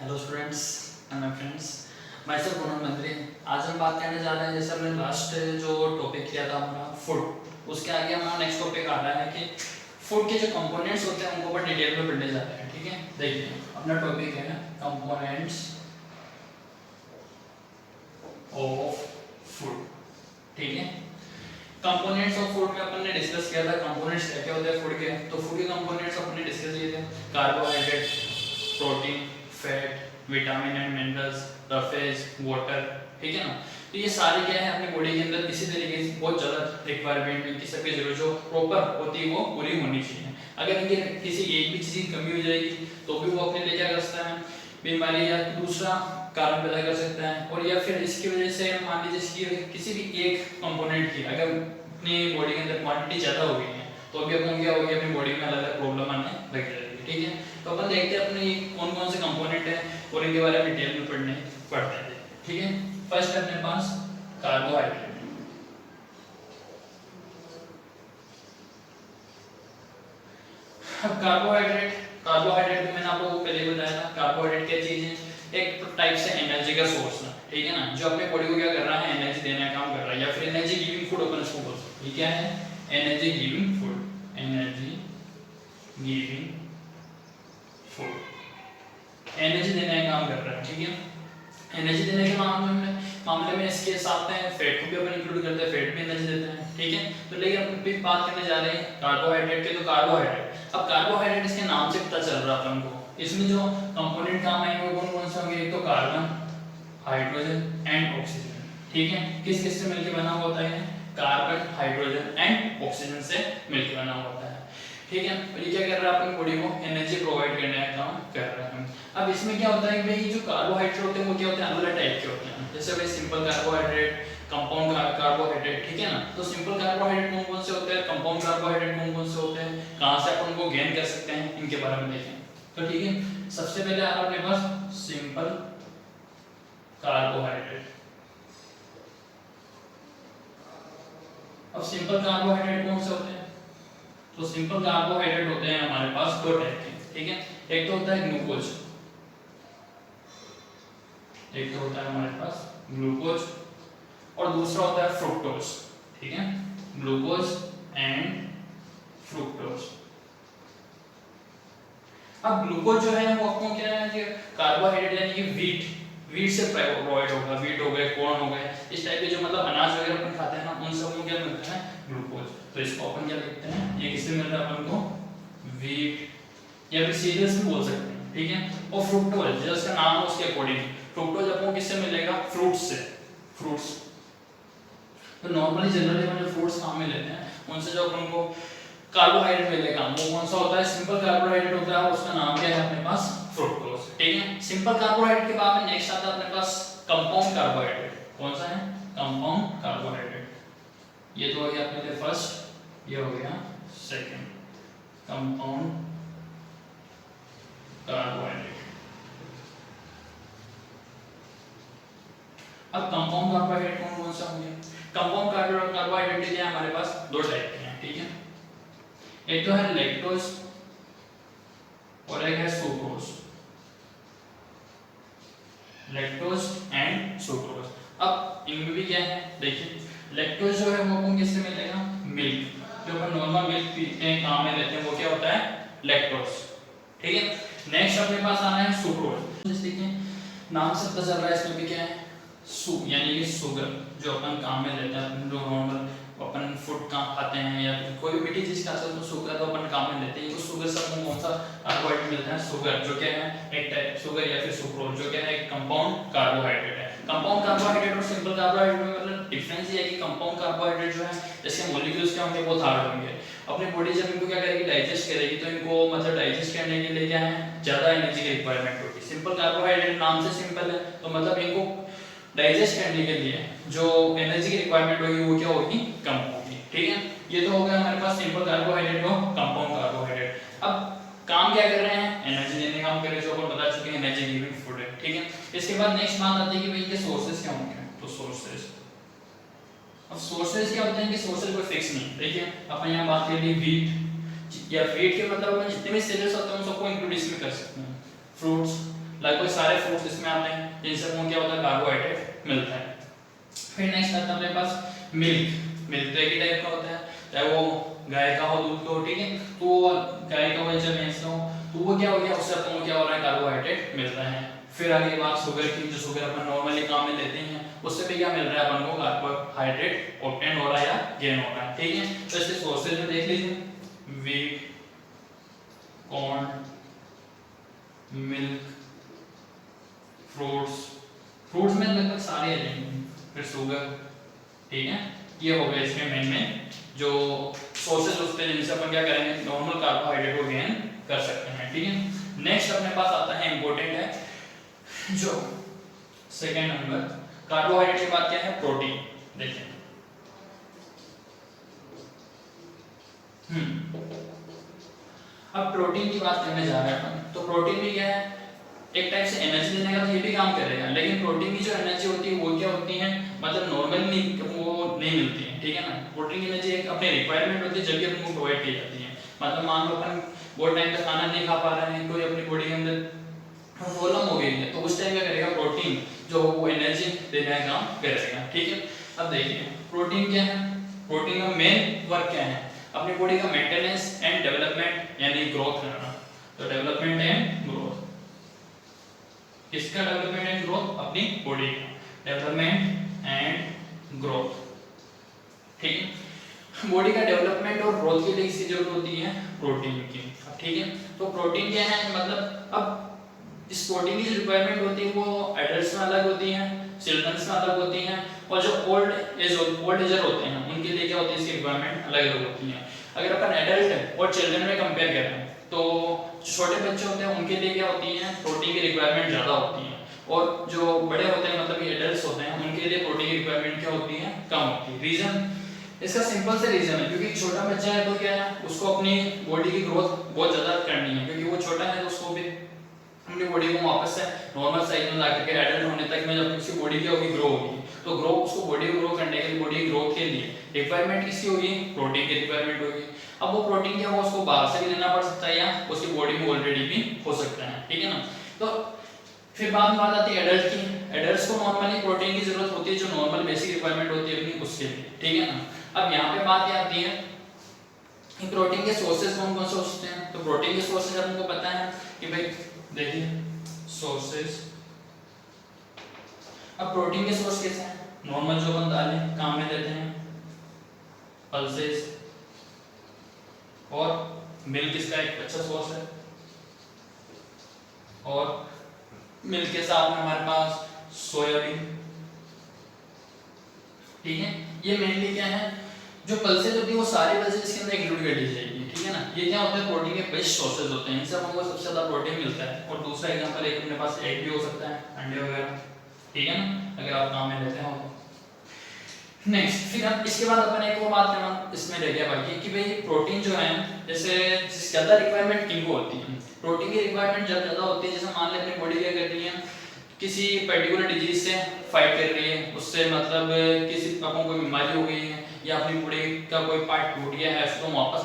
Hello students and my friends, मैं sir Poonam मंत्री। आज हम बात करने जा रहे हैं, जैसे हमने लास्ट जो टॉपिक किया था हमारा फूड, उसके आगे हमारा नेक्स्ट टॉपिक आ रहा है कि फूड के जो कंपोनेंट्स होते हैं उनको ऊपर डिटेल में पढ़ने जा रहे हैं। ठीक है, देखिए अपना टॉपिक है कंपोनेंट्स ऑफ फूड। ठीक है, कंपोनेंट्स ऑफ फूड में अपन ने डिस्कस किया था कंपोनेंट्स क्या क्या होते हैं फूड के। तो फूड के कंपोनेंट्स अपन ने डिस्कस किए थे carbohydrate, protein, fat, vitamin and minerals, surface, water. ठीक है ना। तो ये सारे क्या है अपने बॉडी के अंदर किसी तरीके से बहुत ज़्यादा रिक्वायरमेंट में, सबकी जरूरत जो प्रॉपर होती है वो पूरी होनी चाहिए। अगर इनके किसी एक भी चीज़ की कमी हो जाएगी तो भी वो अपने लिए क्या कर सकता है, बीमारी या दूसरा कारण पैदा कर सकता है। और या फिर इसकी वजह से मान लीजिए इसकी किसी भी एक कंपोनेंट की अगर अपनी बॉडी के अंदर क्वांटिटी ज़्यादा हो गई है तो अभी अपन क्या होगी, अपनी बॉडी में अलग अलग प्रॉब्लम आने लग जाएगी। ठीक है, तो अपन देखते हैं अपने कौन कौन से कंपोनेंट है और इनके बारे में डिटेल में पढ़ते हैं। ठीक है, फर्स्ट है अपने पास कार्बोहाइड्रेट। अब कार्बोहाइड्रेट मैंने आप लोगों को पहले बताया था, कार्बोहाइड्रेट क्या चीज है, एक टाइप से एनर्जी का सोर्स है। ठीक है ना, जो अपने बॉडी को क्या कर रहा है, एनर्जी देने का काम कर रहा है, या फिर एनर्जी गिविंग फूड अपन इसको बोल सकते हैं। क्या है, energy giving food, energy giving food, energy देने का काम कर रहा है। ठीक है, एनर्जी देने के मामले में इसके साथ में फैट को भी अपन इंक्लूड करते हैं, फैट भी एनर्जी देते हैं। ठीक है, तो लेकिन अपन भी बात करने जा रहे हैं कार्बोहाइड्रेट के। तो कार्बोहाइड्रेट, अब कार्बोहाइड्रेट इसके नाम से पता चल रहा है अपन को, इसमें जो कंपोनेंट काम आएंगे वो कौन कौन से होंगे, एक तो कार्बन, हाइड्रोजन एंड ऑक्सीजन। ठीक है, किस किस से मिलकर बना हुआ होता है, कार्बन, हाइड्रोजन एंड ऑक्सीजन से मिलकर बना हुआ होता है। ठीक है, और ये क्या कर रहा है, अपन बॉडी को एनर्जी प्रोवाइड करने का काम कर रहा है। अब इसमें क्या होता है कि भाई जो कार्बोहाइड्रेट होते हैं वो क्या होते हैं, अलग अलग टाइप के होते हैं। जैसे भाई सिंपल कार्बोहाइड्रेट, कंपाउंड कार्बोहाइड्रेट। ठीक है ना, तो सिंपल कार्बोहाइड्रेट कौन कौन से होते हैं, कंपाउंड कार्बोहाइड्रेट कौन कौन से होते हैं, कहां से अपन उनको गेन कर सकते हैं, इनके बारे में देखें। तो ठीक है, सबसे पहले आ रहा है अपने पास सिंपल कार्बोहाइड्रेट। अब सिंपल कार्बोहाइड्रेट कौन से होते हैं, तो सिंपल कार्बोहाइड्रेट होते हैं हमारे पास दो टाइप के। ठीक है, एक तो होता है ग्लूकोज, एक तो होता है हमारे पास ग्लूकोज और दूसरा होता है फ्रुक्टोज। ठीक है, ग्लूकोज एंड फ्रुक्टोज। अब ग्लूकोज जो है वो आपको क्या है कि कार्बोहाइड्रेट यानी कि वीट से प्रोवाइड होगा, वीट हो गए, कॉर्न हो गए, इस टाइप के जो मतलब अनाज वगैरह अपन खाते हैं ना, उन सब में क्या मिलता है, ग्लूकोज। तो इसको अपन क्या लिखते हैं, ये किससे मिल रहा है अपन को, वीट या फिर सीरियल्स भी बोल सकते हैं। ठीक है, और फ्रुक्टोज जिसका नाम है उसके अकॉर्डिंग, फ्रुक्टोज आपको किससे मिलेगा, फ्रूट्स से। फ्रूट्स तो नॉर्मली जनरली अपन जो फ्रूट्स काम में लेते हैं उनसे जो अपन को कार्बोहाइड्रेट मिलेगा वो कौन सा होता है, सिंपल कार्बोहाइड्रेट होता है, उसका नाम क्या है अपने पास, फ्रुक्टोज। ठीक है, सिंपल कार्बोहाइड्रेट के बाद में नेक्स्ट आता है अपने पास कंपाउंड कार्बोहाइड्रेट। कौन सा है, कंपाउंड कार्बोहाइड्रेट। ये तो हो गया अपने लिए फर्स्ट, ये हो गया सेकंड, कंपाउंड कार्बोहाइड्रेट। अब कंपाउंड कार्बोहाइड्रेट कौन कौन से होंगे, कंपाउंड कार्बोहाइड्रेट क्या है हमारे पास, दो टाइप के हैं। ठीक है, एक तो है लैक्टोज और एक है सुक्रोज, लैक्टोज एंड सुक्रोज। अब इनमें भी क्या है, देखिए लैक्टोज जो है वो आपको किससे मिलेगा, मिल्क, जो अपन नॉर्मल मिल्क पीते हैं काम में लेते हैं वो क्या होता है, लैक्टोज। ठीक है, नेक्स्ट अपने पास आना है सुक्रोज। जैसे देखिए नाम से पता चल रहा है इसमें भी क्या है, यानी कि शुगर, जो अपन काम में लेते हैं, जो नॉर्मल अपन फूड खाते हैं या कोई भी मीठी चीज खाते हैं तो शुगर तो अपन काम में लेते हैं। तो शुगर से अपन कौन सा कार्बोहाइड्रेट मिलता है, शुगर, जो क्या है एक टाइप शुगर या फिर सुक्रोज, जो क्या है एक कंपाउंड कार्बोहाइड्रेट है। कंपाउंड कार्बोहाइड्रेट और सिंपल कार्बोहाइड्रेट में मतलब डिफरेंस ये है कि कंपाउंड कार्बोहाइड्रेट जो है जैसे मॉलिक्यूल्स क्या होंगे, बहुत हार्ड होंगे। अपनी बॉडी जब इनको क्या करेगी, डाइजेस्ट करेगी, तो इनको मतलब डाइजेस्ट करने के लिए क्या है, ज्यादा एनर्जी की रिक्वायरमेंट होगी। सिंपल कार्बोहाइड्रेट नाम से सिंपल है तो मतलब इनको डाइजेस्ट करने के लिए जो एनर्जी की रिक्वायरमेंट होगी वो क्या होगी, कम होगी। ठीक है, ये तो हो गया हमारे पास सिंपल कार्बोहाइड्रेट और कंपाउंड कार्बोहाइड्रेट। अब काम क्या कर रहे हैं, एनर्जी देने का काम कर रहे हैं, जो अपन बता चुके हैं एनर्जी गिविंग फूड है। ठीक है, इसके बाद नेक्स्ट बात आती है कि भाई इनके सोर्सेज क्या होंगे, तो सोर्सेज, अब सोर्सेज क्या होते हैं कि सोर्सेज कोई फिक्स नहीं। देखिए अपन यहाँ बात कर ली वीट या वीट के मतलब अपन जितने भी सीरियल्स होते हैं उन सबको इंक्लूड इसमें कर सकते हैं, फ्रूट्स, लगभग सारे फ्रूट्स इसमें आते हैं जिनसे हमको क्या होता है कार्बोहाइड्रेट मिलता है। फिर नेक्स्ट आता है अपने पास मिल्क। मिल्क तो एक ही टाइप का होता है, चाहे वो गाय का हो दूध का हो, ठीक है। तो वो गाय का हो चाहे भैंस का हो, तो वो क्या हो गया, उससे अपन को क्या हो रहा है कार्बोहाइड्रेट मिलता है। फिर आगे बात शुगर की, जो शुगर अपन नॉर्मली काम में लेते हैं उससे भी क्या मिल रहा है अपन को कार्बोहाइड्रेट ऑब्टेन हो रहा है या गेन हो रहा है, ठीक है। तो इसके सोर्सेज में देख लीजिए, wheat, corn, milk, fruits. Fruits में लगभग सारे आ जाएंगे, फिर शुगर, ठीक है। ये हो गया इसमें मेन जो सोर्सेज होते हैं जिनसे अपन क्या करेंगे नॉर्मल कार्बोहाइड्रेट को गेन कर सकते हैं, ठीक है। नेक्स्ट अपने पास आता है इंपॉर्टेंट है जो सेकेंड नंबर, कार्बोहाइड्रेट के बाद क्या है प्रोटीन। देखिए अब प्रोटीन की बात करने जा रहे हैं अपन। तो प्रोटीन भी क्या है, एक टाइप से एनर्जी देने का तो ये भी काम करेगा, लेकिन प्रोटीन की जो एनर्जी होती है वो क्या होती है, मतलब नॉर्मल नहीं, वो नहीं मिलती है, ठीक है ना। प्रोटीन की एनर्जी एक अपनी रिक्वायरमेंट होती है जब भी अपन को प्रोवाइड की जाती है। मतलब मान लो अपन बहुत टाइम तक खाना नहीं खा पा रहे हैं, कोई अपनी बॉडी के अंदर प्रॉब्लम हो गई है, तो उस टाइम क्या करेगा प्रोटीन जो वो एनर्जी देने का काम करेगा, ठीक है। अब देखिए प्रोटीन क्या है, प्रोटीन का मेन वर्क क्या है, अपनी बॉडी का मेंटेनेंस एंड डेवलपमेंट यानी ग्रोथ करना। तो डेवलपमेंट एंड ग्रोथ, किसका डेवलपमेंट एंड ग्रोथ, अपनी बॉडी का डेवलपमेंट एंड ग्रोथ, ठीक है। बॉडी का डेवलपमेंट और ग्रोथ के लिए किसकी जरूरत होती है, प्रोटीन की, ठीक है। तो प्रोटीन क्या है, मतलब अब इस प्रोटीन की जो रिक्वायरमेंट होती है वो एडल्ट्स में अलग होती है, चिल्ड्रंस में अलग होती है, और जो ओल्ड एजर होते हैं उनके लिए क्या होती है इसकी रिक्वायरमेंट अलग अलग होती है। अगर अपन एडल्ट और चिल्ड्रन में कंपेयर करें तो छोटे बच्चे होते हैं उनके लिए क्या होती है प्रोटीन की रिक्वायरमेंट ज़्यादा होती है, और जो बड़े होते हैं मतलब ये एडल्ट्स होते हैं उनके लिए प्रोटीन की रिक्वायरमेंट क्या होती है, कम होती है। रीजन इसका सिंपल से रीजन है, क्योंकि छोटा बच्चा है तो क्या है उसको अपनी बॉडी की ग्रोथ बहुत ज़्यादा करनी है, क्योंकि वो छोटा है तो उसको भी अपनी बॉडी को वापस से नॉर्मल साइज में लाकर के एडल्ट होने तक में जब उसकी बॉडी क्या होगी ग्रो होगी, तो ग्रो उसको बॉडी को ग्रो करने के लिए बॉडी ग्रोथ के लिए रिक्वायरमेंट किसकी होगी, प्रोटीन की रिक्वायरमेंट होगी। अब वो प्रोटीन क्या होगा उसको बाहर से भी लेना पड़ सकता है या उसकी बॉडी में ऑलरेडी भी हो सकता है, ठीक है ना। तो फिर बाद में बात आती है एडल्ट की। एडल्ट्स को नॉर्मली प्रोटीन की जरूरत होती है जो नॉर्मल बेसिक रिक्वायरमेंट होती है अपनी उसके लिए, ठीक है ना। अब यहाँ पे बात क्या आती है कि प्रोटीन के सोर्सेज कौन कौन से होते हैं। तो प्रोटीन के सोर्सेज आपको पता है कि भाई देखिए सोर्सेज, अब प्रोटीन के सोर्स कैसे हैं, नॉर्मल जो अपन दालें काम में लेते हैं, पल्सेस, और मिल्क इसका एक अच्छा सोर्स है, और मिल्क के साथ में हमारे पास सोयाबीन, ठीक है। ये मेनली क्या है जो पल्सेस होती है वो सारी पल्सेस इसके अंदर इंक्लूड कर दी जाएगी, ठीक है ना। ये क्या होता है प्रोटीन के बेस्ट सोर्सेज होते हैं, इनसे हमको सबसे ज्यादा प्रोटीन मिलता है। और दूसरा एग्जांपल एक अपने पास एग भी हो सकता है, अंडे वगैरह, ठीक है ना, अगर आप काम में लेते हो। नेक्स्ट फिर अब इसके बाद अपन एक और बात करना इसमें रह गया बाकी कि भाई प्रोटीन जो है जैसे ज्यादा रिक्वायरमेंट किनको होती है, प्रोटीन की रिक्वायरमेंट जब ज्यादा होती है जैसे मान ले अपनी बॉडी क्या कर रही है किसी पर्टिकुलर डिजीज से फाइट कर रही है, उससे मतलब किसी अपन कोई बीमारी हो गई है या अपनी बॉडी का कोई पार्ट टूट गया है, उसको वापस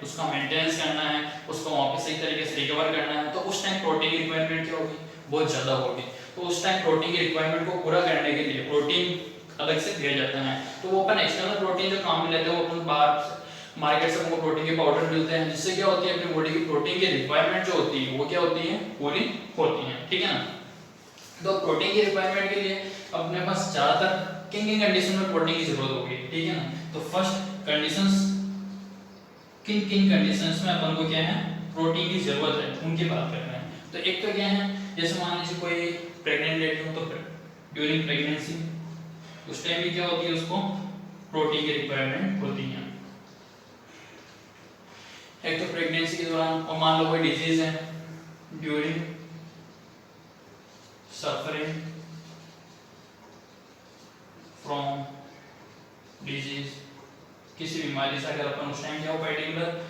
उसका मेंटेनेंस करना है, उसको वापस सही तरीके से रिकवर करना है, तो उस टाइम प्रोटीन की रिक्वायरमेंट क्या होगी, बहुत ज्यादा होगी। तो उस टाइम प्रोटीन की रिक्वायरमेंट को पूरा करने के लिए प्रोटीन अलग से दिया जाता है। तो वो अपन एक्सटर्नल प्रोटीन जो काम में लेते हैं वो अपन बाहर मार्केट से हमको प्रोटीन के पाउडर मिलते हैं, जिससे क्या होती है अपनी बॉडी की प्रोटीन की रिक्वायरमेंट जो होती है वो क्या होती है पूरी होती है, ठीक है ना। तो प्रोटीन की रिक्वायरमेंट के लिए अपने पास ज्यादातर किन कंडीशन में प्रोटीन की जरूरत होगी, ठीक है ना। तो फर्स्ट कंडीशंस, किन कंडीशंस में अपन को क्या है प्रोटीन की जरूरत है उनकी बात कर रहे हैं। तो एक तो क्या है जैसे मान लीजिए कोई प्रेग्नेंट लेडी हो तो ड्यूरिंग प्रेगनेंसी उस टाइम भी क्या होती है उसको प्रोटीन की रिक्वायरमेंट होती है, एक तो प्रेगनेंसी के दौरान, और मान लो कोई डिजीज है ड्यूरिंग सफरिंग फ्रॉम डिजीज, किसी बीमारी से अगर अपन उस टाइम क्या हो पर्टिकुलर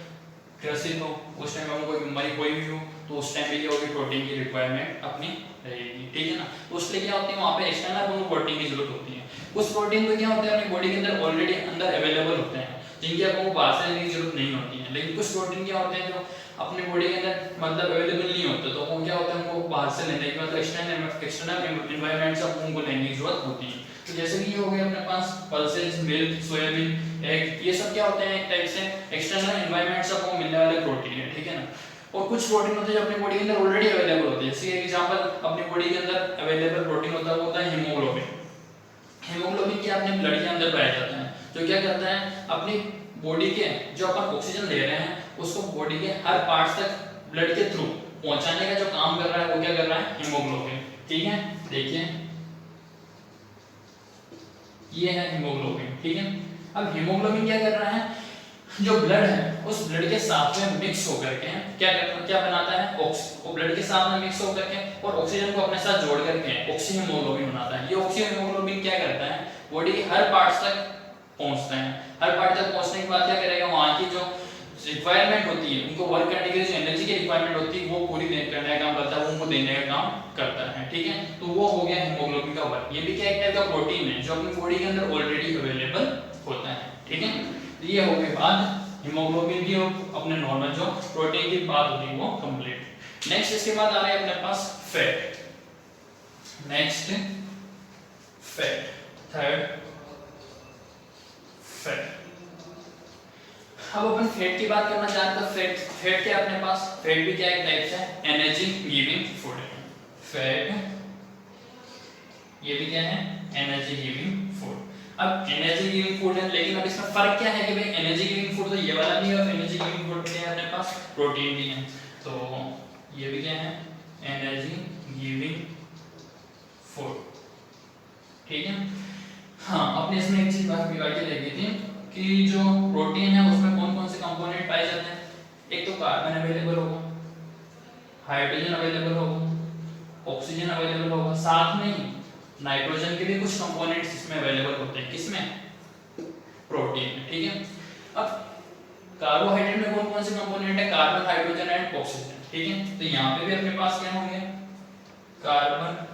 ग्रसित हो, उस टाइम हमको कोई बीमारी कोई भी हो तो उस टाइम भी क्या होगी प्रोटीन की रिक्वायरमेंट अपनी रहेगी, ठीक है ना। तो उसलिए क्या होती है वहाँ पे एक्सटर्नल प्रोटीन की जरूरत होती है। उस प्रोटीन को क्या होता है अपनी बॉडी के अंदर ऑलरेडी अंदर अवेलेबल होते हैं जिनकी आपको बाहर से लेने की जरूरत नहीं होती है। लेकिन कुछ प्रोटीन क्या होते हैं जो अपनी बॉडी के अंदर मतलब अवेलेबल नहीं होते, तो वो क्या होता है उनको बाहर से लेने की मतलब एक्सटर्नल एनवायरनमेंट से उनको लेने की जरूरत होती है। तो जैसे कि ये हो गया अपने पास पल्सेस, मिल्क, सोयाबीन, एग, ये सब क्या होते हैं एक टाइप से एक्सटर्नल एनवायरनमेंट से आपको मिलने वाले प्रोटीन है, ठीक है ना। और कुछ प्रोटीन होते हैं जो अपनी बॉडी के अंदर ऑलरेडी अवेलेबल होते हैं, जैसे एग्जांपल अपनी बॉडी के अंदर अवेलेबल प्रोटीन होता है वो होता है हीमोग्लोबिन। हीमोग्लोबिन क्या अपने ब्लड के अंदर पाया जाता है, जो क्या करता है अपनी बॉडी के जो अपन ऑक्सीजन ले रहे हैं उसको बॉडी के हर पार्ट्स तक ब्लड के थ्रू पहुंचाने का जो काम कर रहा है वो क्या कर रहा है हीमोग्लोबिन, ठीक है। देखिए ये है हीमोग्लोबिन, ठीक है। अब हीमोग्लोबिन क्या कर रहा है, जो ब्लड है उस ब्लड के साथ में मिक्स होकर के क्या बनाता है, वो ब्लड के साथ में मिक्स होकर के और ऑक्सीजन को अपने साथ जोड़ करके ऑक्सीहीमोग्लोबिन बनाता है। ये ऑक्सीहीमोग्लोबिन क्या करता है, बॉडी के हर पार्ट्स तक पहुंचता है। हर पार्ट तक पहुंचने के बाद क्या करेगा, वहां की जो रिक्वायरमेंट होती है उनको वर्क करने के लिए जो एनर्जी की रिक्वायरमेंट होती है वो पूरी करने का काम करता है, वो उनको देने का काम करता है, ठीक है। तो वो हो गया हीमोग्लोबिन का वर्क। ये भी क्या एक टाइप का प्रोटीन है जो अपनी बॉडी के अंदर ऑलरेडी अवेलेबल होता है, ठीक है। तो ये हो गई बात हीमोग्लोबिन की और अपने नॉर्मल जो प्रोटीन की बात होती है वो कंप्लीट। नेक्स्ट इसके बाद आ रहा है अपने पास fat. Next fat, third fat. अब अपन फैट की बात करना चाहते हैं। फैट क्या अपने पास, फैट भी क्या एक टाइप से एनर्जी गिविंग फूड है। फैट ये भी क्या है एनर्जी गिविंग फूड। अब एनर्जी गिविंग फूड है, लेकिन अब इसमें फर्क क्या है कि भाई एनर्जी गिविंग फूड तो ये वाला भी है और एनर्जी गिविंग फूड क्या है अपने पास प्रोटीन भी है। तो ये भी क्या है एनर्जी गिविंग फूड, ठीक है। हाँ अपने इसमें एक चीज बात बिगाड़ के देखी थी कि जो प्रोटीन है उसमें कौन कौन से कंपोनेंट पाए जाते हैं। एक तो कार्बन अवेलेबल होगा, हाइड्रोजन अवेलेबल होगा, ऑक्सीजन अवेलेबल होगा, साथ में ही नाइट्रोजन के भी कुछ कंपोनेंट्स इसमें अवेलेबल होते हैं। किसमें, प्रोटीन में, ठीक है। अब कार्बोहाइड्रेट में कौन कौन से कंपोनेंट है, कार्बन, हाइड्रोजन एंड ऑक्सीजन, ठीक है। तो यहाँ पे भी अपने पास क्या होंगे carbon,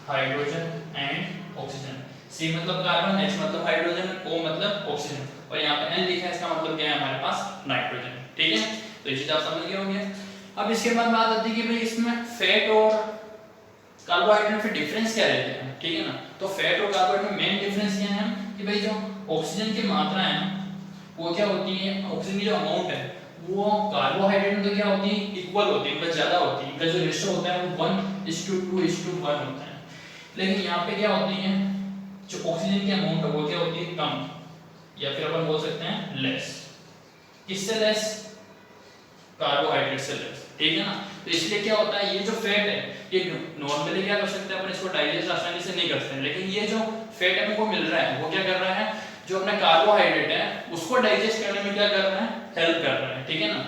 hydrogen and oxygen. C मतलब कार्बन, H मतलब हाइड्रोजन, O मतलब ऑक्सीजन और यहाँ पे N लिखा है, इसका मतलब क्या है हमारे पास नाइट्रोजन, ठीक है। तो ये चीज आप समझ गए होंगे। अब इसके बाद बात आती है कि भाई इसमें फैट और कार्बोहाइड्रेट में फिर डिफरेंस क्या रहता है, ठीक है ना। तो फैट और कार्बोहाइड्रेट में मेन डिफरेंस क्या है कि भाई जो ऑक्सीजन की मात्रा है वो क्या होती है, ऑक्सीजन की जो अमाउंट है वो कार्बोहाइड्रेट में तो क्या होती है इक्वल होती है, इनका ज्यादा होती है, इनका जो रेशियो होता है वो 1:2:1 होता है। लेकिन यहाँ पे क्या होती है जो ऑक्सीजन की अमाउंट है वो क्या होती है कम, या फिर अपन बोल सकते हैं लेस। किससे लेस, कार्बोहाइड्रेट से लेस, ठीक है ना। तो इसलिए क्या होता है ये जो फैट है ये नॉर्मली क्या कर सकते हैं अपन इसको डाइजेस्ट आसानी से नहीं करते हैं, लेकिन ये जो फैट हमको मिल रहा है वो क्या कर रहा है जो अपना कार्बोहाइड्रेट है उसको डाइजेस्ट करने में क्या कर रहा है हेल्प कर रहा है, ठीक है ना।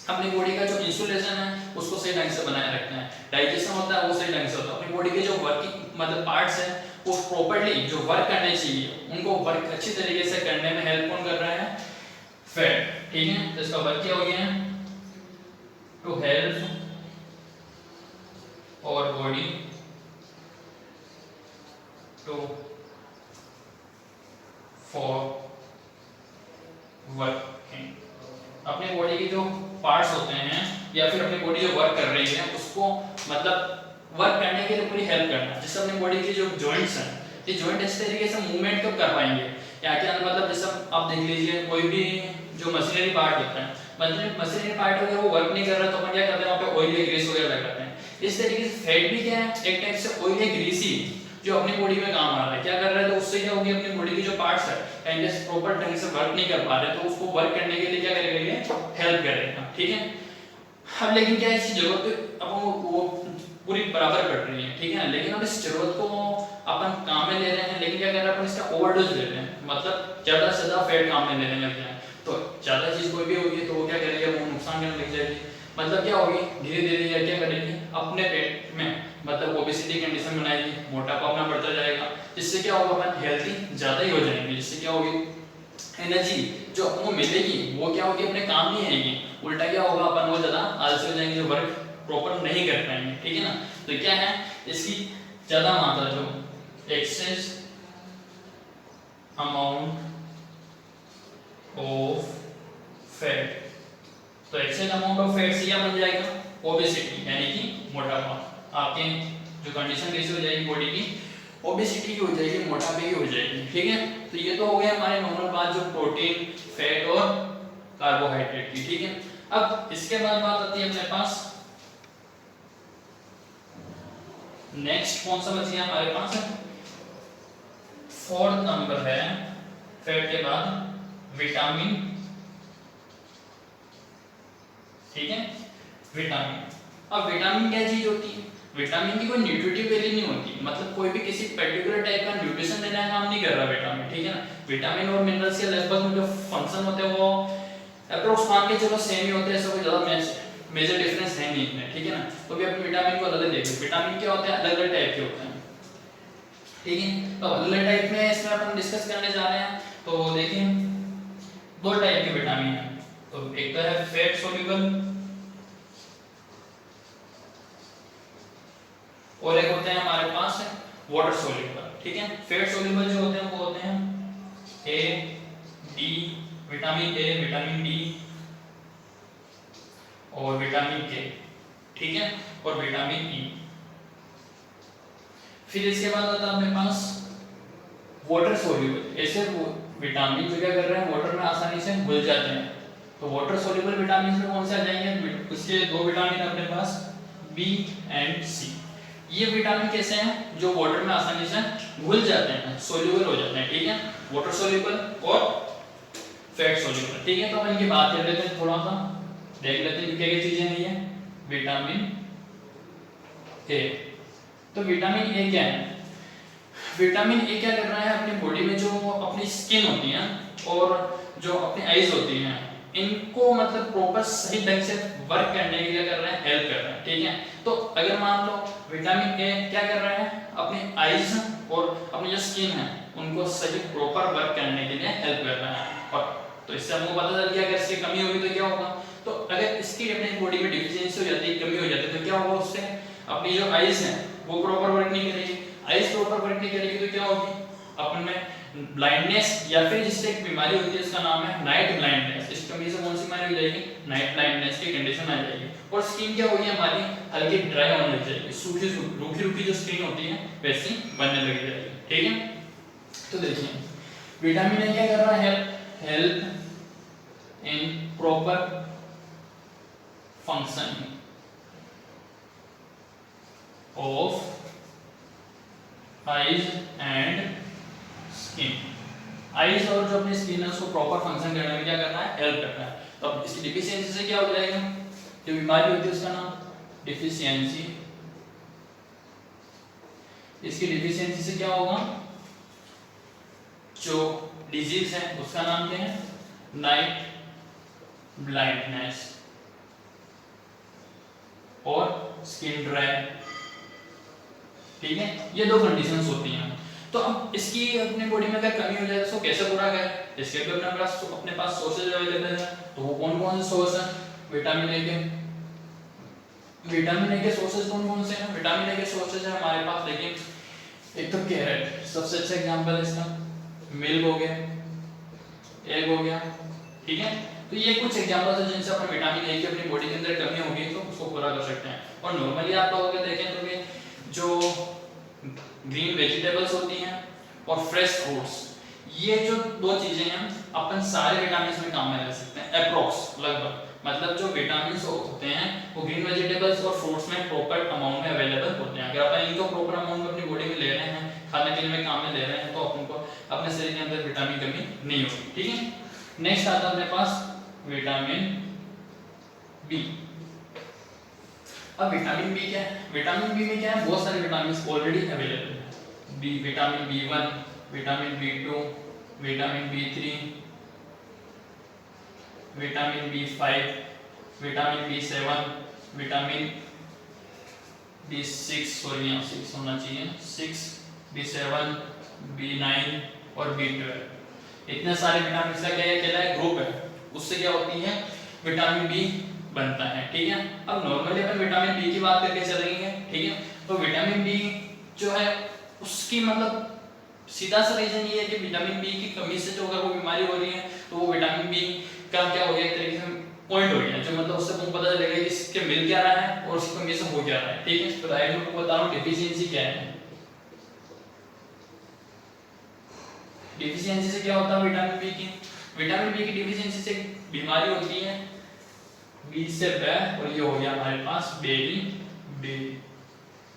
अपनी बॉडी का जो इंसुलेशन है उसको सही ढंग से बनाए रखना है, डाइजेशन होता है वो सही ढंग से होता है, अपनी बॉडी के जो वर्किंग मतलब पार्ट्स है वो प्रॉपर्ली जो वर्क करने चाहिए उनको वर्क अच्छी तरीके से करने में हेल्प कौन कर रहा है, फैट, ठीक है। तो इसका वर्क क्या हो गया टू हेल्प और बॉडी टू फॉर वर्किंग। अपने बॉडी के जो पार्ट्स होते हैं या फिर अपनी बॉडी जो वर्क कर रही है उसको मतलब वर्क करने के लिए पूरी हेल्प करना, जिससे अपनी बॉडी के जो जॉइंट्स हैं ये जॉइंट इस तरीके से मूवमेंट कब कर पाएंगे, या क्या मतलब जैसे आप देख लीजिए कोई भी जो मशीनरी पार्ट होता है, मतलब मशीनरी पार्ट अगर वो वर्क नहीं कर रहा तो अपन क्या करते हैं वहाँ पे ऑयल या ग्रीस वगैरह लगाते हैं। इस तरीके से फैट भी क्या है एक टाइप से ऑयल या ग्रीसी जो अपनी बॉडी में काम आ रहा है, क्या कर रहा है तो उससे क्या होगी अपनी बॉडी की जो पार्ट्स है एंड जस्ट प्रॉपर ढंग से वर्क नहीं कर पा रहे तो उसको वर्क करने के लिए क्या करेगा ये हेल्प करेगा, ठीक है। अब लेकिन क्या इसकी जरूरत अब वो पूरी बराबर पड़ रही है, ठीक है। लेकिन अब इस जरूरत को अपन काम में ले रहे हैं, लेकिन क्या कर रहे हैं अपन इसका ओवरडोज ले रहे हैं, मतलब ज्यादा से ज्यादा फैट काम में लेने लग जाए तो ज्यादा चीज कोई भी होगी तो वो क्या करेगी वो नुकसान करने लग जाएगी, मतलब क्या होगी धीरे धीरे क्या करेगी अपने पेट में मतलब ओबेसिटी कंडीशन बनाएगी, मोटापा अपना बढ़ता जाएगा, जिससे क्या होगा अपन हेल्थी ज्यादा ही हो जाएंगे, जिससे क्या होगी एनर्जी जो अपने को मिलेगी वो क्या होगी अपने काम नहीं आएगी, उल्टा क्या होगा अपन वो ज्यादा आलसी हो जाएंगे, जो वर्क प्रॉपर नहीं कर पाएंगे, ठीक है ना। तो क्या है इसकी ज्यादा मात्रा जो एक्सेस अमाउंट ऑफ फैट तो एक्सेस अमाउंट ऑफ फैट से क्या बन जाएगा, ओबेसिटी यानी कि मोटापा। आपके जो कंडीशन कैसी हो जाएगी बॉडी की, ओबेसिटी की हो जाएगी, मोटापे की हो जाएगी, ठीक है। तो ये तो हो गया हमारे नॉर्मल बात जो प्रोटीन, फैट और कार्बोहाइड्रेट की, ठीक है। अब इसके बाद बात आती है अपने पास नेक्स्ट कौन सा बच गया हमारे पास, फोर्थ नंबर है फैट के बाद विटामिन, ठीक है। विटामिन, अब विटामिन क्या चीज होती है, विटामिन की कोई न्यूट्रिटिव वैल्यू नहीं होती, मतलब कोई भी किसी पर्टिकुलर टाइप का न्यूट्रिशन देने का काम नहीं कर रहा विटामिन, ठीक है ना। विटामिन और मिनरल्स के लगभग में जो फंक्शन होते हैं वो अप्रोक्स मान के चलो सेम ही होते हैं, ऐसा कोई ज्यादा मेजर डिफरेंस है नहीं इनमें, ठीक है ना। तो भी अपने विटामिन को अलग देखो, विटामिन क्या होते हैं, अलग अलग टाइप के होते हैं, ठीक है। तो अलग अलग टाइप में इसमें अपन डिस्कस करने जा रहे हैं। तो देखिए दो टाइप के विटामिन है, तो एक तो है फैट सोल्यूबल और एक होते हैं हमारे पास वाटर सोल्यूबल, ठीक है। फैट सोल्यूबल जो होते हैं वो होते हैं A D, vitamin A, vitamin D और विटामिन के, ठीक है, और विटामिन ई। फिर इसके बाद आता है अपने पास वाटर सोल्यूबल, ऐसे विटामिन जो क्या कर रहे हैं वाटर में आसानी से घुल जाते हैं। तो वाटर सोल्यूबल विटामिन में कौन से आ जाएंगे, उसके दो विटामिन अपने पास बी एंड सी। ये विटामिन कैसे हैं, जो वाटर में आसानी से घुल जाते हैं, सोल्यूबल हो जाते हैं, ठीक है। वाटर सोल्यूबल और फैट सोल्यूबल, ठीक है। तो हम इनकी बात कर लेते हैं, थोड़ा सा देख लेते हैं क्या क्या चीजें हैं ये। विटामिन ए, तो विटामिन ए क्या है, विटामिन ए क्या कर रहा है अपनी बॉडी में, जो अपनी स्किन होती है और जो अपनी आईज होती हैं इनको मतलब प्रॉपर सही ढंग से वर्क करने के लिए कर रहे हैं, हेल्प कर रहे हैं, ठीक है। तो अगर मान लो विटामिन ए क्या कर रहे हैं, अपनी आईज और अपनी जो स्किन है उनको सही प्रॉपर वर्क करने के लिए हेल्प कर रहे हैं। और तो इससे हमको पता चल गया अगर इसकी कमी होगी तो क्या होगा, तो अगर इसकी अपनी बॉडी में डिफिशियंसी हो जाती है, कमी हो जाती है, तो क्या होगा, उससे अपनी जो आईज है वो प्रॉपर वर्क नहीं करेगी। आईज प्रॉपर वर्क नहीं करेगी तो क्या होगी, अपन में ब्लाइंडनेस या फिर जिससे एक बीमारी होती है उसका नाम है नाइट ब्लाइंडनेस। इस कमी से कौन सी बीमारी हो जाएगी, नाइट ब्लाइंडनेस की कंडीशन आ जाएगी। और स्किन क्या होगी हमारी, हल्की ड्राई होने लग जाएगी, सूखी रूखी रूखी जो स्किन होती है वैसी बनने लग जाएगी, ठीक है। तो देखिए विटामिन ए क्या कर रहा है, help in proper function of eyes and skin. Eyes और जो अपनी स्किन है उसको प्रॉपर फंक्शन करने में क्या करना है, हेल्प करना है। तो अब इसकी डिफिशियंसी से क्या हो जाएगा, जो बीमारी होती है उसका नाम डिफिशियंसी, इसकी डिफिशियंसी से क्या होगा, जो डिजीज है उसका नाम क्या है, नाइट ब्लाइंडनेस और स्किन ड्राई, ठीक है। ये दो कंडीशंस होती हैं। तो अब इसकी अपने बॉडी में अगर कमी हो जाए तो उसको कैसे पूरा करें, इसके भी अपने पास सोर्सेज अवेलेबल है। तो वो कौन कौन से सोर्स हैं, विटामिन ए के, विटामिन ए के सोर्सेज कौन कौन से हैं, विटामिन ए के सोर्सेज है हमारे पास, देखिए एक तो कैरेट सबसे अच्छा एग्जांपल है इसका, मिल्क हो गया, एग हो गया, ठीक है। तो ये कुछ एग्जांपल्स हैं जिनसे अपन विटामिन ए की अपनी बॉडी के अंदर कमी होगी तो उसको पूरा कर सकते हैं। और नॉर्मली आप लोग अगर देखें तो जो ग्रीन वेजिटेबल्स होती हैं और फ्रेश फ्रूट्स, ये जो दो चीजें हैं अपन सारे विटामिन में काम में ले सकते हैं अप्रोक्स लगभग, मतलब जो विटामिन होते हैं वो ग्रीन वेजिटेबल्स और फ्रूट्स में प्रॉपर अमाउंट में अवेलेबल होते हैं। अगर अपन इनको प्रॉपर अमाउंट में अपनी बॉडी में ले रहे हैं, खाने पीने में काम में ले रहे हैं, तो अपन को अपने शरीर के अंदर विटामिन कमी नहीं होगी, ठीक है। नेक्स्ट आता है अपने पास विटामिन बी। अब विटामिन बी क्या है, विटामिन बी में क्या है, बहुत सारे विटामिन ऑलरेडी अवेलेबल है। बी विटामिन बी1, विटामिन बी2, विटामिन बी3, विटामिन बी5, विटामिन बी7, विटामिन बी6, सॉरी यहाँ 6 होना चाहिए, 6, बी7, बी9 और बी12। इतने सारे विटामिन का क्या कहलाए ग्रुप है, उससे क्या होती है विटामिन बी बनता है, ठीक है। अब नॉर्मली अपन विटामिन बी की बात करके चलेंगे, ठीक है। तो विटामिन बी जो है उसकी मतलब सीधा सा रीजन ये है कि विटामिन बी की कमी से जो अगर वो बीमारी हो रही है तो वो विटामिन बी का क्या हो गया, एक तरीके से पॉइंट हो गया, जो मतलब उससे तुमको पता चलेगा कि इसके मिल क्या रहा है और उसकी कमी से हो क्या रहा है। ठीक है, तो राइट में तुमको बता रहा हूँ डिफिशियंसी क्या है। डिफिशियंसी से क्या होता है विटामिन बी की, विटामिन बी की डिफिशियंसी से बीमारी होती है बी से बै, और ये हो गया हमारे पास बेरी बेरी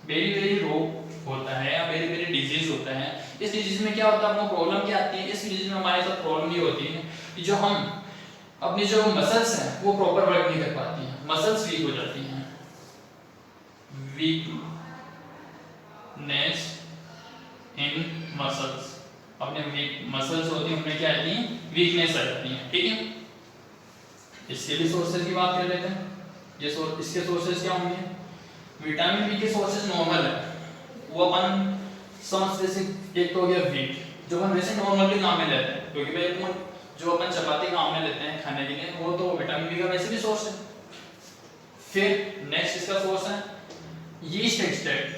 बेरी बेरी रोग होता है या बेरी बेरी डिजीज होता है। इस डिजीज में क्या होता है, आपको प्रॉब्लम क्या आती है, इस डिजीज में हमारे साथ प्रॉब्लम ये होती है कि जो हम अपनी जो मसल्स हैं वो प्रॉपर वर्क नहीं कर पाती हैं, मसल्स वीक हो जाती हैं, वीकनेस इन मसल्स, अपने वीक मसल्स होती हैं उनमें क्या आती है, वीकनेस आ जाती है। ठीक है, इसके भी सोर्सेज की बात कर लेते हैं। ये इसके सोर्सेज क्या होंगे, विटामिन बी के सोर्सेज नॉर्मल है, वो अपन समझते से एक तो हो गया वीट, जो हम वैसे नॉर्मली काम में लेते हैं, क्योंकि भाई जो अपन चपाती काम में लेते हैं खाने के लिए, वो तो विटामिन बी का वैसे भी सोर्स है। फिर नेक्स्ट इसका सोर्स है यीस्ट एक्सट्रैक्ट,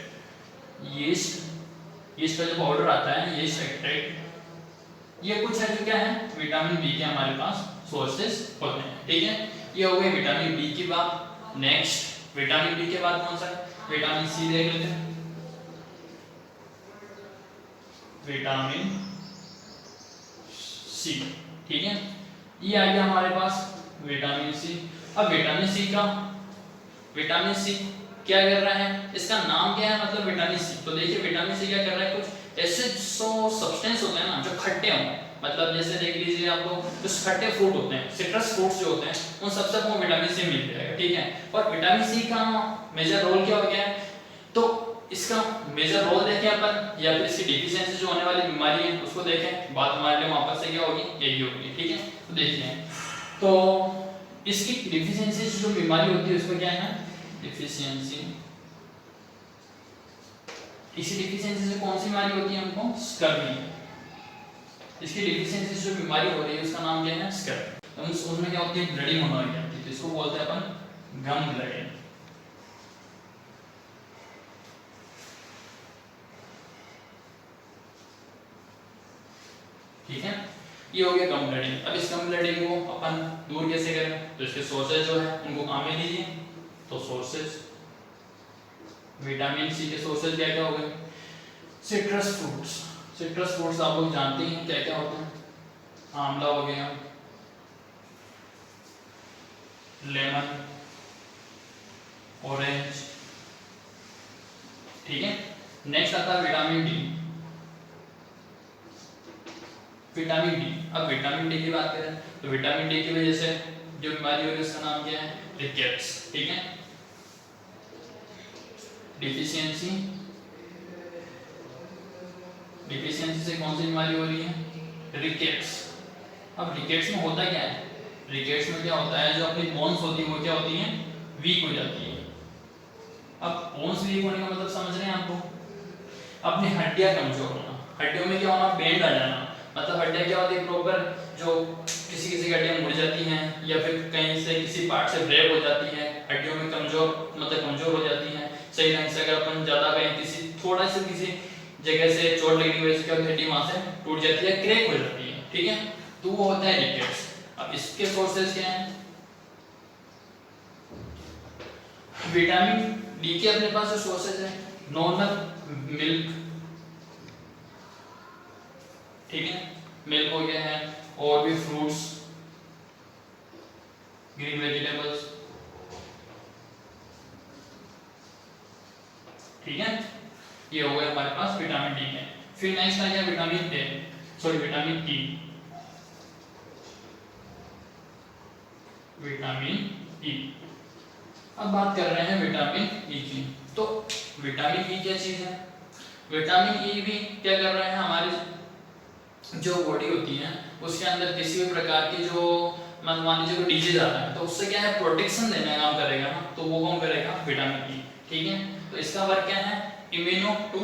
यीस्ट का जो पाउडर आता है यीस्ट एक्सट्रैक्ट, ये कुछ है जो क्या है विटामिन बी के हमारे पास सोर्सेज होते हैं। ठीक है, ये हो गई विटामिन बी की बात। नेक्स्ट विटामिन बी के बाद कौन सा है, विटामिन सी देख लेते हैं। विटामिन सी, ठीक है, ये आ गया हमारे पास विटामिन सी। अब विटामिन सी क्या कर रहा है, इसका नाम क्या है, मतलब विटामिन सी, तो देखिए विटामिन सी क्या कर रहा है, कुछ ऐसे सब्सटेंस होते हैं ना जो खट्टे हों, मतलब जैसे देख लीजिए आप लोग कुछ खट्टे फ्रूट होते हैं, सिट्रस फ्रूट्स जो होते हैं, उन सबसे आपको विटामिन सी मिल जाएगा। ठीक है, और विटामिन सी का मेजर रोल क्या हो गया है, तो इसका मेजर रोल देखें अपन या फिर इसकी डिफिशियंसी जो होने वाली बीमारी है उसको देखें, बात हमारे लिए वापस से क्या होगी, यही होगी। ठीक है, तो देखिए, तो इसकी डिफिशियंसी जो बीमारी होती है उसमें क्या है डिफिशियंसी, इसी डिफिशियंसी से कौन सी बीमारी होती है हमको, स्कर्वी। इसकी डिफिशियंसी से जो बीमारी हो रही है उसका नाम क्या है, स्कर्वी। तो उसमें क्या होती है, ब्लडिंग होने लग जाती है, तो इसको बोलते हैं अपन गम ब्लडिंग। ठीक है, ये हो गया गम ब्लडिंग। अब इस गम ब्लडिंग को अपन दूर कैसे करें, तो इसके सोर्सेज जो है उनको काम में लीजिए। तो सोर्सेज विटामिन सी के सोर्सेज क्या क्या हो गए, सिट्रस फ्रूट्स। सिट्रस फ्रूट्स आप लोग जानते हैं क्या क्या होते हैं, आंवला हो गया, लेमन, ऑरेंज। ठीक है, नेक्स्ट आता है विटामिन डी। विटामिन डी, अब विटामिन डी की बात करें तो विटामिन डी की वजह से जो बीमारी हो रही है उसका नाम क्या है, रिकेट्स। ठीक है, डिफिशियंसी से कौन सी बीमारी हो रही है, रिकेट्स। अब रिकेट्स में होता क्या है, रिकेट्स में क्या होता है, जो अपनी बोन्स होती है वो क्या होती हैं, वीक हो जाती है। अब बोन्स वीक होने का मतलब समझ रहे हैं आपको, अपनी हड्डियां कमजोर होना, हड्डियों में क्या होना, बेंड आ जाना, मतलब हड्डियां क्या होती है प्रॉपर, जो किसी किसी हड्डियां मुड़ जाती हैं या फिर कहीं से किसी पार्ट से ब्रेक हो जाती है, हड्डियों में कमजोर हो जाती हैं सही ढंग से। अगर अपन ज्यादा कहीं किसी थोड़ा सा किसी जगह से चोट लगने की वजह से क्या होती है, हड्डी वहां से टूट जाती है, क्रैक हो जाती है। ठीक है, तो वो होता है रिकेट्स। अब इसके सोर्सेज क्या हैं, विटामिन डी के अपने पास जो सोर्सेज है, नॉर्मल मिल्क, ठीक है, मिल्क हो गया है, और भी फ्रूट्स, ग्रीन वेजिटेबल्स। ठीक है, ये हो गया हमारे पास विटामिन डी के। फिर नेक्स्ट आ गया vitamin A, sorry vitamin E. Vitamin E, अब बात कर रहे हैं विटामिन ई की। तो विटामिन ई क्या चीज है, विटामिन ई भी क्या कर रहे हैं, हमारी जो बॉडी होती है उसके अंदर किसी भी प्रकार की जो मान लीजिए कोई डिजीज आता है तो उससे क्या है, प्रोटेक्शन देने का काम करेगा ना, तो वो कौन करेगा, विटामिन ई। ठीक है, तो इसका वर्क क्या है, इम्यूनो टू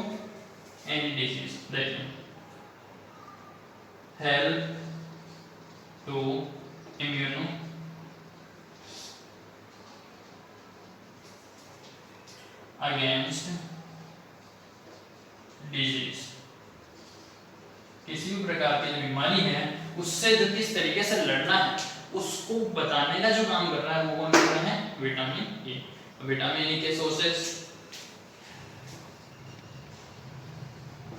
एनी डिजीज, देखिए help to immune against disease, किसी भी प्रकार की जो बीमारी है उससे जो किस तरीके से लड़ना है उसको बताने का जो काम कर रहा है वो कौन कर रहा है, विटामिन ए। विटामिन ए के सोर्सेस,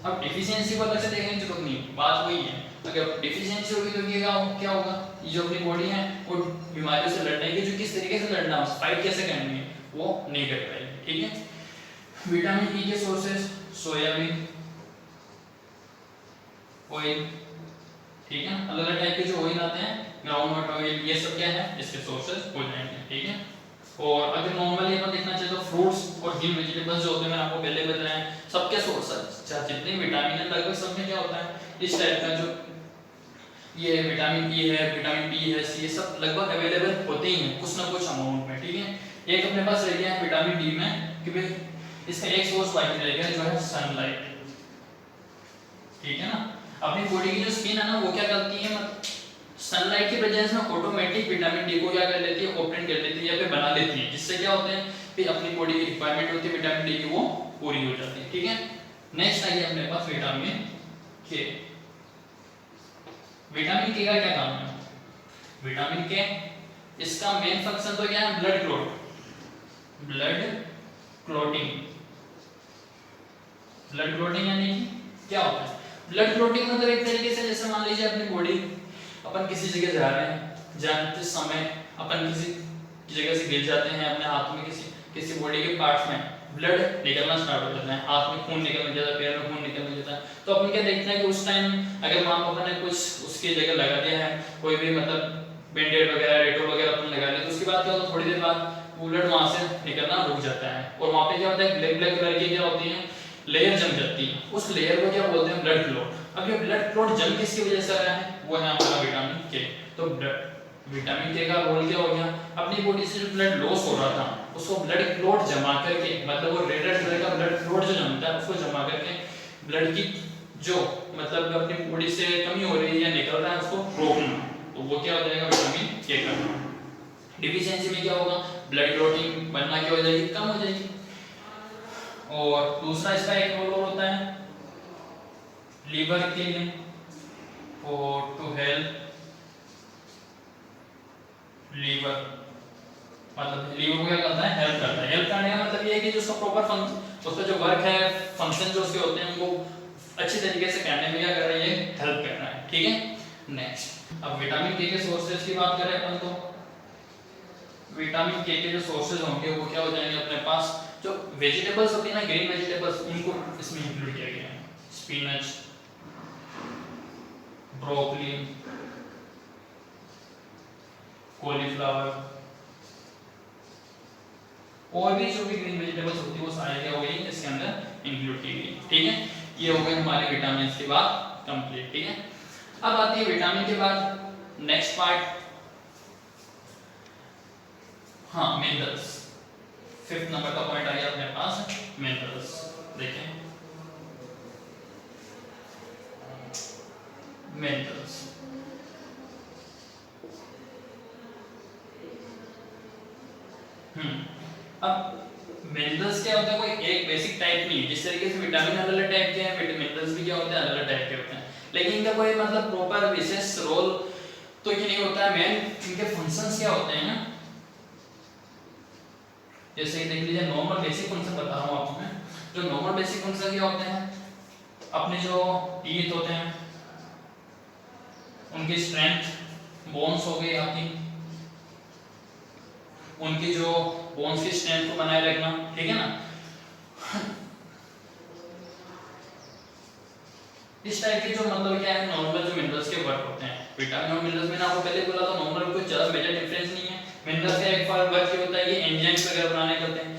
अब डिफिशियंसी को अलग से देखने की जरूरत नहीं, बात वही है। अगर डिफिशियंसी होगी तो ये क्या होगा, ये जो अपनी बॉडी है वो बीमारियों से लड़ने की जो किस तरीके से लड़ना है, फाइट कैसे करनी है, वो नहीं कर पाएगी, ठीक है। विटामिन ई के सोर्सेस सोयाबीन ऑयल, ठीक है, अलग अलग टाइप के जो ऑयल आते हैं, ग्राउंडनट ऑयल, ये सब क्या है, इसके सोर्सेस हो जाएंगे, ठीक है। और अगर नॉर्मली अपन देखना चाहिए तो फ्रूट्स और ग्रीन वेजिटेबल्स जो होते हैं, मैंने आपको पहले बताया है, सबके सोर्स है, जितने विटामिन है लगभग सब में क्या होता है, इस टाइप का जो ये विटामिन ई है, विटामिन बी है, सी, ये सब लगभग अवेलेबल होते ही हैं कुछ ना कुछ अमाउंट में, ठीक है। एक अपने पास रह गया है विटामिन डी में कि भाई इसका एक सोर्स बाकी रह गया जो है सनलाइट, ठीक है ना। अपनी बॉडी की जो स्किन है ना वो क्या करती है, सनलाइट की वजह से ऑटोमेटिक विटामिन डी को क्या कर लेती है, ऑब्टेन कर लेती है या फिर बना लेती है, जिससे क्या होता है कि अपनी बॉडी की रिक्वायरमेंट होती है विटामिन डी की वो पूरी हो जाती है, ठीक है। नेक्स्ट आइए अपने पास विटामिन के। विटामिन के का क्या काम है, विटामिन के इसका मेन फंक्शन तो क्या है, blood clot, blood clotting. Blood clotting यानी क्या होता है, ब्लड क्लॉटिंग मतलब एक तरीके से जैसे मान लीजिए अपनी बॉडी, अपन किसी जगह जा रहे हैं, जाते समय अपन किसी जगह से गिर जाते हैं, अपने हाथ में किसी बॉडी के पार्ट्स में ब्लड निकलना स्टार्ट हो जाता है, हाथ में खून निकलने जाता है, पैर में खून निकलने जाता है, तो अपन क्या देखते हैं कि उस टाइम अगर मान लो अपन ने कुछ उसकी जगह लगा दिया है, कोई भी मतलब बैंडेड वगैरह, डेटॉल वगैरह अपन लगा लिया, तो उसके बाद क्या होता है, थोड़ी देर बाद ब्लड वहां से निकलना रुक जाता है, और वहां पे क्या होता है, ब्लैक ब्लैक कलर की क्या होती है, लेयर जम जाती है, उस लेयर को क्या बोलते हैं, ब्लड क्लॉट। अब ये ब्लड क्लॉट जम किसकी वजह से आ रहा है, वो है हमारा विटामिन के। तो विटामिन के का रोल क्या हो गया, अपनी बॉडी से जो ब्लड लॉस हो रहा था उसको ब्लड क्लॉट जमा करके, मतलब वो रेड कलर का ब्लड क्लॉट जो जमता है उसको जमा करके ब्लड की जो मतलब अपनी बॉडी से कमी हो रही है या निकल रहा है उसको रोकना, तो वो क्या हो जाएगा, विटामिन के का। डिफिशियंसी में क्या होगा, ब्लड क्लॉटिंग बनना क्या हो जाएगी, कम हो जाएगी। और दूसरा इसका एक रोल और होता है लीवर के लिए, और टू हेल्प लीवर, मतलब लीवर को क्या करता है, हेल्प करता है। हेल्प करने का मतलब ये है कि जो उसका प्रॉपर फंक्शन, उसका जो वर्क है, फंक्शन जो उसके होते हैं उनको अच्छी तरीके से करने में क्या कर रहा है, ये हेल्प कर रहा है, ठीक है। नेक्स्ट अब विटामिन के सोर्सेज की बात करें अपन, तो विटामिन के जो सोर्सेज होंगे वो क्या हो जाएंगे, अपने पास जो वेजिटेबल्स होती है ना, ग्रीन वेजिटेबल्स, उनको इसमें इंक्लूड किया गया है, स्पिनच, ब्रोकली, कॉलीफ्लावर, और भी जो भी ग्रीन वेजिटेबल्स होती है वो सारे क्या हो गई इसके अंदर इंक्लूड की गई, ठीक है। ये हो गए हमारे विटामिन की बात कंप्लीट, ठीक है। अब आती है विटामिन के बाद नेक्स्ट पार्ट, हाँ मिनरल्स, 5th नंबर का पॉइंट आ गया अपने पास मिनरल्स। देखें मिनरल्स, अब मिनरल्स क्या होता है, कोई एक बेसिक टाइप नहीं है, जिस तरीके से विटामिन अलग अलग टाइप के हैं, मिनरल्स भी क्या होते हैं अलग अलग टाइप के होते हैं, लेकिन इनका कोई मतलब प्रॉपर विशेष रोल तो ये नहीं होता है। मेन इनके फंक्शंस क्या होते हैं ना, जैसे कि देख लीजिए नॉर्मल बेसिक फंक्शन बता रहा हूँ आपको मैं, जो नॉर्मल बेसिक फंक्शन क्या होते हैं, अपने जो टीथ होते हैं उनकी स्ट्रेंथ, बोन्स हो गई आपकी, उनकी जो बोन्स की स्ट्रेंथ को बनाए रखना, ठीक है ना। इस टाइप के जो मतलब क्या है नॉर्मल जो मिनरल्स के वर्क होते हैं, विटामिन और मिनरल्स में आपको पहले बोला था नॉर्मल कोई ज्यादा मेजर डिफरेंस नहीं है। मिनरल्स का एक वर्क ये होता है, ये एंजाइम्स वगैरह बनाने के होते हैं,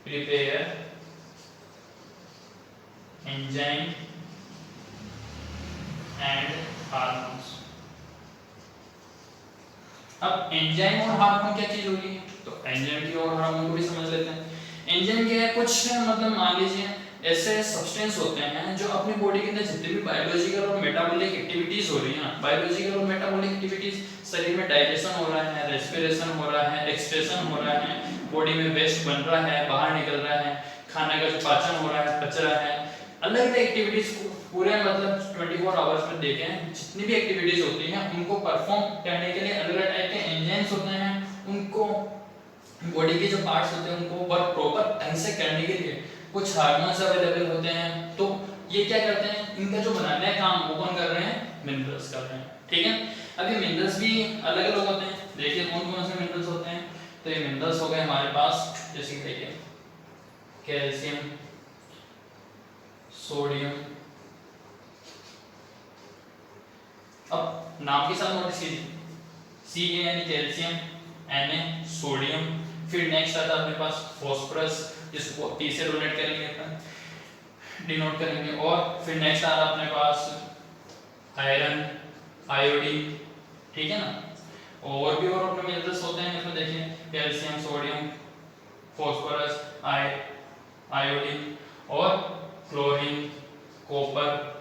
प्रिपेयर एंजाइम एंड हार्मोन्स। अब एंजाइम और हार्मोन क्या चीज होगी, तो एंजाइम की और हार्मोन को भी समझ लेते हैं। एंजाइम क्या है, कुछ मतलब मान लीजिए ऐसे सब्सटेंस होते हैं जो अपनी बॉडी के अंदर जितनी भी बायोलॉजिकल और मेटाबॉलिक एक्टिविटीज हो रही है ना, बायोलॉजिकल और मेटाबॉलिक एक्टिविटीज, शरीर में डाइजेशन हो रहा है, रेस्पिरेशन हो रहा है, एक्सक्रीशन हो रहा है, बॉडी में वेस्ट बन रहा है, बाहर निकल रहा है, खाने का जो पाचन हो रहा है, पच रहा है, अलग अलग एक्टिविटीज को पूरे मतलब 24 आवर्स में देखे हैं, जितनी भी एक्टिविटीज होती हैं उनको परफॉर्म करने के लिए अलग अलग टाइप के एंजाइम्स होते हैं, उनको बॉडी के जो पार्ट्स होते हैं उनको वर्क प्रॉपर ढंग से करने के लिए कुछ हार्मोन्स अवेलेबल होते हैं। तो ये क्या करते हैं, इनका जो बनाने का काम वो कौन कर रहे हैं, मिनरल्स कर रहे हैं। ठीक है, अब ये मिनरल्स भी अलग अलग होते हैं, देखिए कौन कौन से मिनरल्स होते हैं। तो ये मिनरल्स हो गए हमारे पास, जैसे देखिए कैल्शियम, सोडियम, अब नाम के साथ नोटिस कीजिए, सी यानी कैल्शियम, Na सोडियम, फिर नेक्स्ट आता है अपने पास फास्फोरस, जिसको P से डोनेट करेंगे अपन, डिनोट करेंगे, और फिर नेक्स्ट आ रहा है अपने पास आयरन, आयोडीन, ठीक है ना। और भी और अपने मिनरल्स होते हैं इसमें देखिए कैल्शियम, सोडियम, फास्फोरस, आयोडीन और क्लोरीन, कॉपर,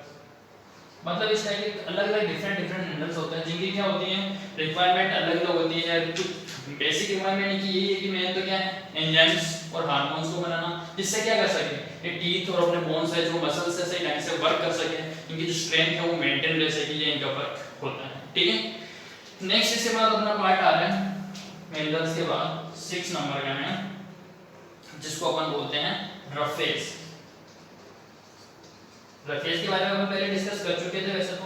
मतलब इस टाइप के अलग अलग डिफरेंट मिनरल्स होते हैं जिनकी क्या होती है रिक्वायरमेंट अलग अलग होती है। बेसिक रिक्वायरमेंट इनकी यही है कि मैं तो क्या है एंजाइम्स और हार्मोन्स को बनाना, जिससे क्या कर सके ये टीथ और अपने बोन्स है जो मसल्स है सही ढंग से वर्क कर सके, इनकी जो स्ट्रेंथ है वो मेंटेन रह सके, ये इनका वर्क होता है। ठीक है, नेक्स्ट इसके बाद अपना पार्ट आ रहा है मिनरल्स के बाद 6 नंबर का है, जिसको अपन बोलते हैं रफेज। रफेज के बारे में अपन पहले डिस्कस कर चुके थे वैसे तो,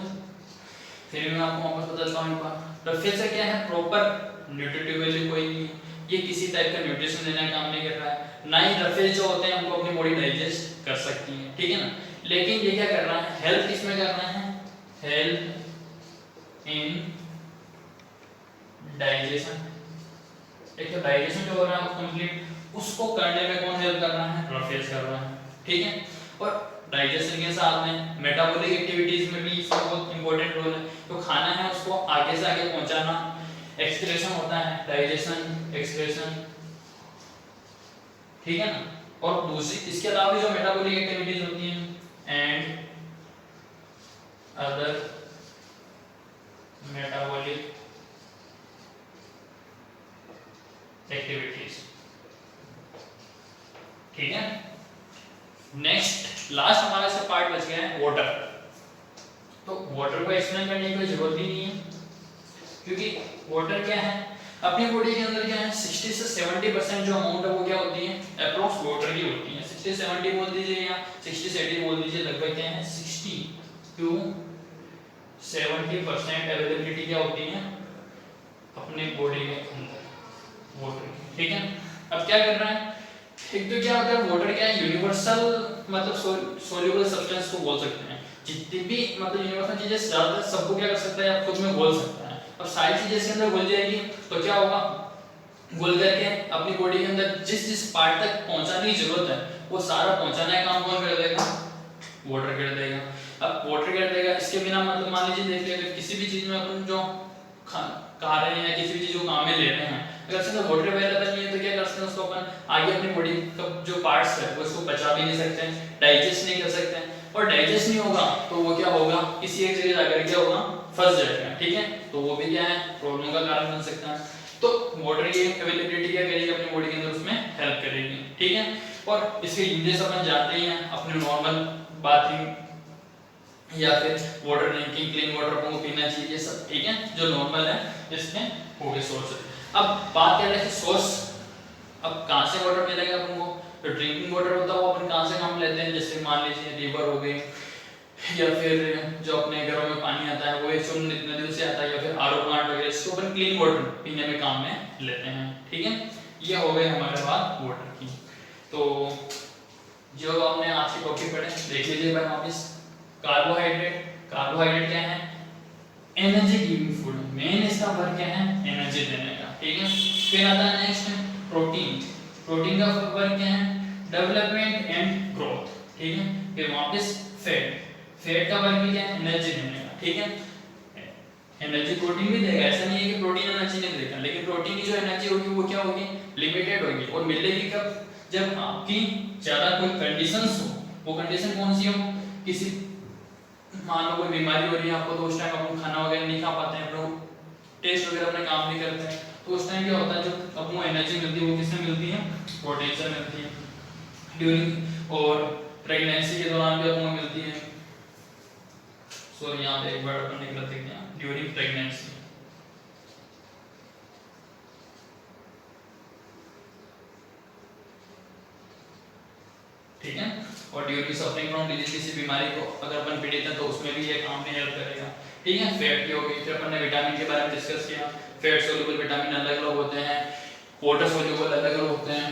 फिर मैं आपको वापस बताता हूँ एक बार। रफेज से क्या है, प्रॉपर न्यूट्रिटिव वैल्यू कोई नहीं है, ये किसी टाइप का न्यूट्रिशन देने का काम नहीं कर रहा है, ना ही रफेज जो होते हैं उनको अपनी बॉडी डाइजेस्ट कर सकती है। ठीक है ना, लेकिन ये क्या कर रहा है, हेल्प किसमें कर रहा है, हेल्प इन डाइजेशन। एक तो डाइजेशन जो हो रहा है कंप्लीट, उसको करने में कौन हेल्प कर रहा है, रफेज कर रहा है। ठीक है, और डाइजेशन के साथ में मेटाबॉलिक एक्टिविटीज में भी इसका बहुत इंपॉर्टेंट रोल है। तो खाना है उसको आगे से आगे पहुंचाना, एक्सक्रीशन होता है, डाइजेशन, एक्सक्रीशन, ठीक है ना। और दूसरी इसके अलावा भी जो मेटाबॉलिक एक्टिविटीज होती हैं एंड अदर मेटाबॉलिक एक्टिविटीज। ठीक है, नेक्स्ट लास्ट हमारा से पार्ट बच गया है वाटर। तो वाटर को एक्सप्लेन करने की कोई जरूरत ही नहीं है, क्योंकि वाटर क्या है अपनी बॉडी के अंदर क्या है 60 से 70% जो अमाउंट है वो क्या होती है अप्रोक्स वाटर की होती है। 60 70 बोल दीजिए या 60 से 80 बोल दीजिए, लगभग क्या है 60 to 70% अवेलेबिलिटी क्या होती है अपने बॉडी के अंदर वाटर की। ठीक है, अब क्या कर रहा है, एक तो क्या होता है वाटर क्या है यूनिवर्सल मतलब सोल्यूबल सब्सटेंस को बोल सकते हैं। जितनी भी मतलब यूनिवर्सल चीजें ज्यादातर सबको क्या कर सकता है आप खुद में बोल सकता है, और सारी चीजें इसके अंदर घुल जाएगी तो क्या होगा, घुल करके अपनी बॉडी के अंदर जिस जिस पार्ट तक पहुंचाने की जरूरत है वो सारा पहुंचाने का काम कौन कर देगा, वाटर कर देगा। अब वाटर कर देगा, इसके बिना मतलब मान लीजिए देखिए अगर किसी भी चीज में अपन जो खा रहे हैं या किसी भी चीज को काम में ले रहे हैं, अगर इसमें वाटर अवेलेबल नहीं है तो क्या कर सकते हैं उसको अपन आगे अपनी बॉडी का जो पार्ट्स है वो उसको पचा भी नहीं सकते हैं, डाइजेस्ट नहीं कर सकते हैं, और डाइजेस्ट नहीं होगा तो वो क्या होगा किसी एक जगह जाकर क्या होगा फंस जाएगा। ठीक है, तो वो भी क्या है प्रॉब्लम का कारण बन सकता है। तो वाटर की अवेलेबिलिटी क्या करेगी अपनी बॉडी के अंदर उसमें हेल्प करेगी। ठीक है, और इसके यूजेस अपन जानते ही हैं, अपने नॉर्मल बाथिंग या फिर वाटर ड्रिंकिंग, क्लीन वाटर को पीना चाहिए, ये सब ठीक है जो नॉर्मल है इसमें हो गए सोर्स। अब बात कर रहे हैं सोर्स, अब कहां से वाटर मिलेगा अपन को, तो ड्रिंकिंग वाटर होता है वो अपन कहां से काम लेते हैं, जैसे मान लीजिए रिवर हो गई या फिर जो अपने घरों में पानी आता है वो एक नदी से आता है, या फिर आरओ प्लांट वगैरह, इसको अपन क्लीन वाटर पीने में काम में लेते हैं। ठीक है, ये हो गए हमारे बात वाटर की। तो जो हमने आज की टॉपिक पढ़े देख लीजिए भाई वापस। कार्बोहाइड्रेट, कार्बोहाइड्रेट क्या है एनर्जी गिविंग फूड, मेन इसका वर्क क्या है एनर्जी देने का। ठीक है, फिर आता है नेक्स्ट प्रोटीन, प्रोटीन का वर्क क्या है डेवलपमेंट एंड ग्रोथ। ठीक है, फिर वापस फैट, फैट का वर्क क्या है एनर्जी देने का। ठीक है, एनर्जी प्रोटीन भी देगा, ऐसा नहीं है कि प्रोटीन एनर्जी नहीं देगा, लेकिन प्रोटीन की जो एनर्जी होगी वो क्या होगी लिमिटेड होगी, और मिलेगी कब, जब आपकी ज्यादा कोई कंडीशंस हो। वो कंडीशन कौन सी हो, किसी मान लो कोई बीमारी हो रही है आपको, तो उस टाइम आप खाना वगैरह नहीं खा पाते हैं, लोग टेस्ट वगैरह अपने काम नहीं करते हैं, तो उस टाइम क्या होता है जो आपको एनर्जी मिलती है वो किससे मिलती है, प्रोटीन से मिलती है। ड्यूरिंग और प्रेगनेंसी के दौरान भी आपको मिलती है, सॉरी यहाँ पे एक वर्ड अपन ने गलत लिख दिया, ड्यूरिंग प्रेगनेंसी। ठीक है, और ड्यूरिंग सफरिंग फ्रॉम डिजीज, किसी बीमारी को अगर अपन पीड़ित हैं तो उसमें भी ये काम में हेल्प करेगा। ठीक है, फैट की होगी, फिर अपन ने विटामिन के बारे में डिस्कस किया, फैट सोल्यूबल विटामिन अलग अलग होते हैं, वाटर सोल्यूबल अलग अलग होते हैं,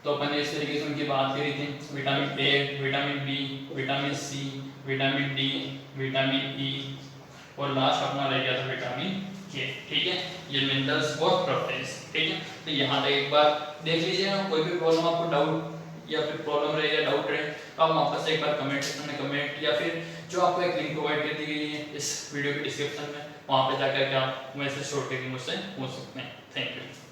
तो अपन ने इस तरीके से उनकी बात करी थी, vitamin A, vitamin B, vitamin C, vitamin D, vitamin E, और लास्ट अपना रह गया था विटामिन के। ठीक है, ये मिनरल्स और प्रोटीन्स। ठीक है, तो यहाँ तक एक बार देख लीजिएगा, कोई भी प्रॉब्लम आपको डाउट या फिर प्रॉब्लम रहे या डाउट रहे तो आप वापस एक बार कमेंट सेक्शन में कमेंट, या फिर जो आपको एक लिंक प्रोवाइड कर दी गई है इस वीडियो के डिस्क्रिप्शन में, वहाँ पे जाकर के आप मैसेज छोड़ के मुझसे पूछ सकते हैं। Thank you.